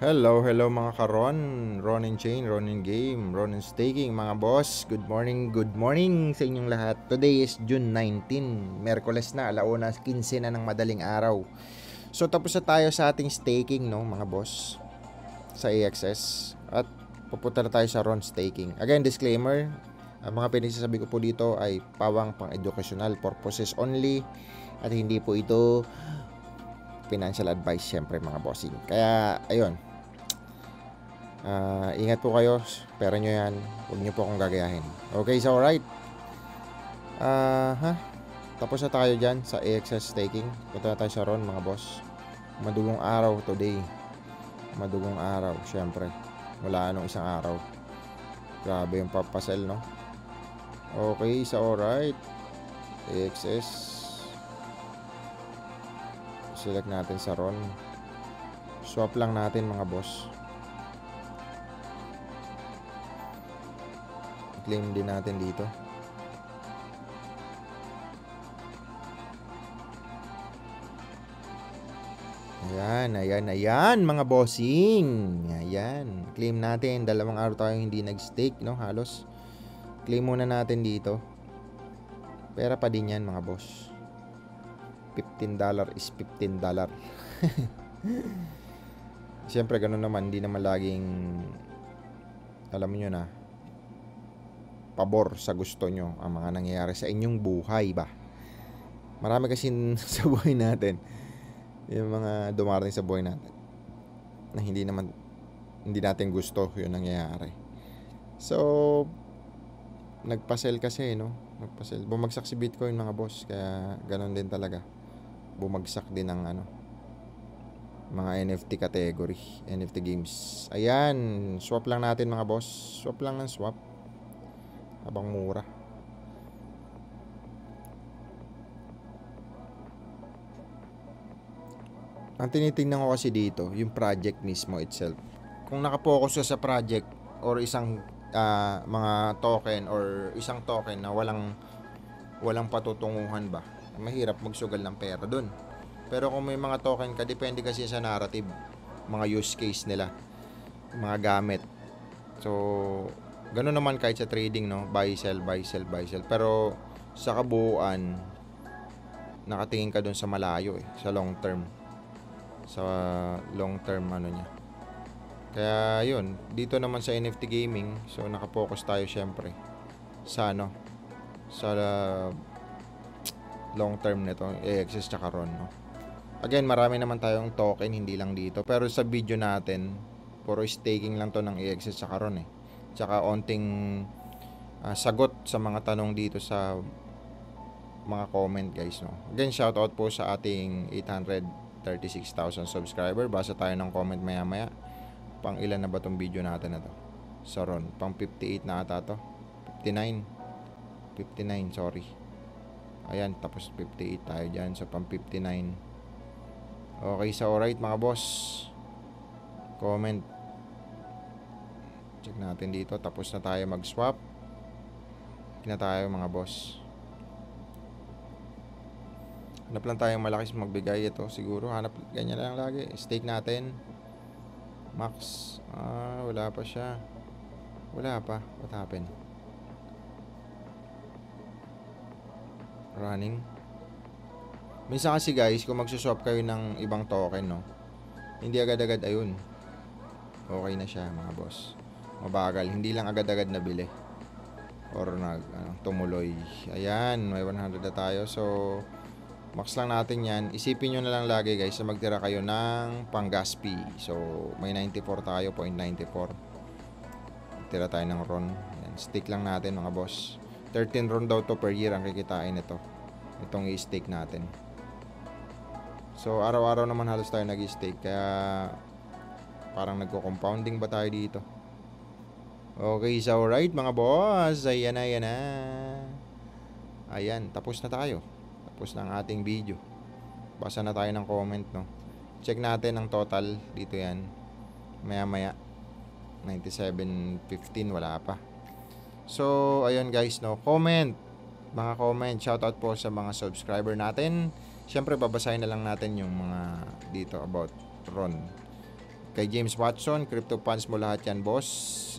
Hello, hello mga karon, Ronin Chain, Ronin Game, Ronin Staking mga boss. Good morning sa inyong lahat. Today is June 19, Merkules na, 1:15 na ng madaling araw. So tapos na tayo sa ating staking no mga boss sa AXS at pupunta na tayo sa Ron Staking. Again, disclaimer, ang mga pinagsasabi ko po dito ay pawang pang-educational purposes only at hindi po ito financial advice syempre mga bossing. Kaya ayun, ingat po kayo, pera nyo yan, huwag nyo po akong gagayahin. Okay, so alright. Tapos na tayo dyan sa AXS staking. Punta na tayo sa Ron mga boss. Madugong araw today. Madugong araw, syempre. Wala anong isang araw. Grabe yung papasel, no? Okay, so alright. AXS. Select natin sa Ron. Swap lang natin mga boss. Claim din natin dito. Ayan mga bossing. Ayan, claim natin. 2 araw tayong hindi nag-stake, no? Halos. Claim muna natin dito. Pera pa din yan mga boss. $15 is $15. Siyempre ganun naman, hindi naman laging, alam niyo na, pabor sa gusto nyo ang mga nangyayari sa inyong buhay ba. Marami kasi sa buhay natin, yung mga dumarating sa buhay natin na hindi natin gusto yung nangyayari. So nagpasell kasi, no? Bumagsak si Bitcoin mga boss, kaya ganun din talaga. Bumagsak din ang mga NFT category, NFT games. Ayan, swap lang natin mga boss. Swap lang ng swap. Habang mura. Ang tinitingnan ko kasi dito, yung project mismo itself. Kung nakapokus ka sa project or isang mga token or isang token na walang patutunguhan ba, mahirap magsugal ng pera dun. Pero kung may mga token ka, depende kasi sa narrative, mga use case nila, mga gamit. So ganoon naman kahit sa trading, no? Buy, sell, buy, sell, buy, sell. Pero sa kabuuan, nakatingin ka dun sa malayo sa long term. Sa long term niya. Kaya yun, dito naman sa NFT gaming, so nakapokus tayo syempre sa sa long term nito, AXS tsaka RON, no? Again, marami naman tayong token, hindi lang dito. Pero sa video natin, puro staking lang to ng AXS tsaka RON tsaka onting sagot sa mga tanong dito sa mga comment guys, no? Again, shoutout po sa ating 836,000 subscriber. Basa tayo ng comment maya maya. Pang ilan na ba tong video natin na to? Sa Ron, pang 58 na ata to. 59, sorry. Ayan, tapos 58 tayo dyan. So pang 59. Okay, so alright mga boss. Comment. Check natin dito. Tapos na tayo mag-swap. Na tayo mga boss. Hanap lang tayong malaki magbigay ito. Siguro hanap ganyan lang lagi. Stake natin. Max. Wala pa siya. Wala pa. What happened? Running. Minsan kasi guys, kung magsuswap kayo ng ibang token, no, hindi agad-agad ayun. Okay na siya mga boss. Mabagal, hindi lang agad-agad nabili or tumuloy. Ayan, may 100 na tayo. So max lang natin yan. Isipin nyo na lang lagi guys na magtira kayo ng pang gas fee. So may 94 tayo, 0.94. Tira tayo ng RON. Ayan, stick lang natin mga boss. 13 RON daw to per year ang kikitain ito. Itong i-stake natin. So araw-araw naman halos tayo nag-stake, kaya parang nagko-compounding ba tayo dito. Okay, so alright mga boss. Ayan na. Ayan, tapos na tayo. Tapos na ang ating video. Basa na tayo ng comment, no? Check natin ang total. Dito yan. Maya-maya. 97.15, wala pa. So, ayun guys, no? Comment. Mga comment. Shoutout po sa mga subscriber natin. Siyempre, babasahin na lang natin yung mga dito about Ron. Kay James Watson, crypto funds mo lahat yan, boss.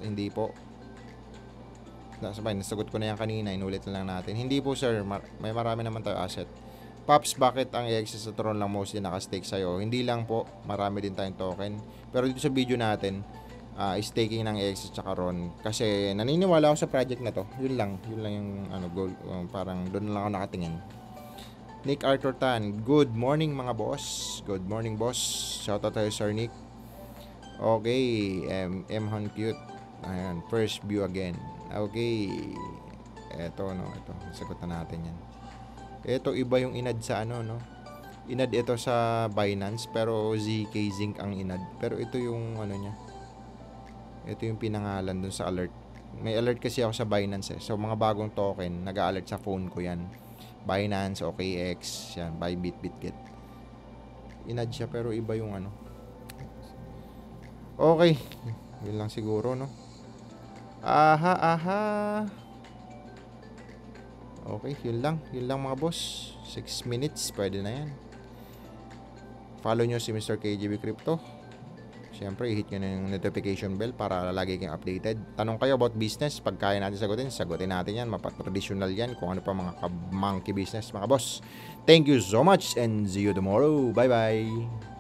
Hindi po. Sabay, nasagot ko na yan kanina, inulit na lang natin. Hindi po sir, may marami naman tayo asset. Pops, bakit ang EXS sa Tron lang mostly nakastake sa'yo? Hindi lang po, marami din tayong token. Pero dito sa video natin, staking ng EXS tsaka RON. Kasi naniniwala ako sa project na to. Yun lang yung goal. Parang doon lang ako nakatingin. Nick Arthur Tan, good morning mga boss. Good morning boss. Shoutout tayo Sir Nick. Okay, M Hon Cute. Ayan, first view again. Okay. Ito. Sagot na natin yan. Ito, iba yung inad sa no? Inad ito sa Binance, pero ZK Zinc ang inad. Pero ito yung niya. Ito yung pinangalan dun sa alert. May alert kasi ako sa Binance So, mga bagong token, nag-a-alert sa phone ko yan. Binance, OKX, yan, Bybit, BitGet. Inad siya, pero iba yung Okay. Yun lang siguro, no? Aha. Okay, yun lang mga boss. 6 minutes, pwede na yan. Follow nyo si Mr. KGB Crypto. Siyempre, i-hit nyo na yung notification bell para lagi kayong updated. Tanong kayo about business, pag kaya natin sagutin natin yan. Mapatraditional yan, kung ano pa mga monkey business mga boss. Thank you so much and see you tomorrow. Bye-bye.